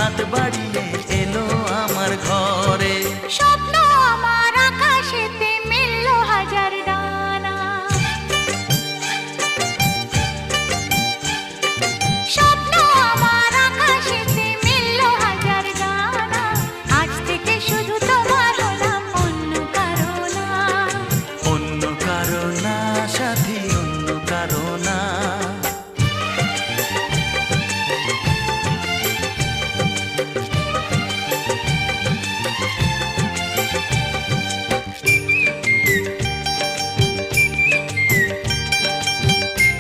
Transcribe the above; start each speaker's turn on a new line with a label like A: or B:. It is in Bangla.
A: হাত বাড়িয়ে এলো আমার ঘরে।
B: স্বপ্ন আমার আকাশেতে মিলল হাজার ডানা, স্বপ্ন আমার আকাশেতে মিলল হাজার ডানা। আজ থেকে শুধু তোমার হলাম, অন্য কারো না।
A: অন্য কারো না সাথী, অন্য কারো না।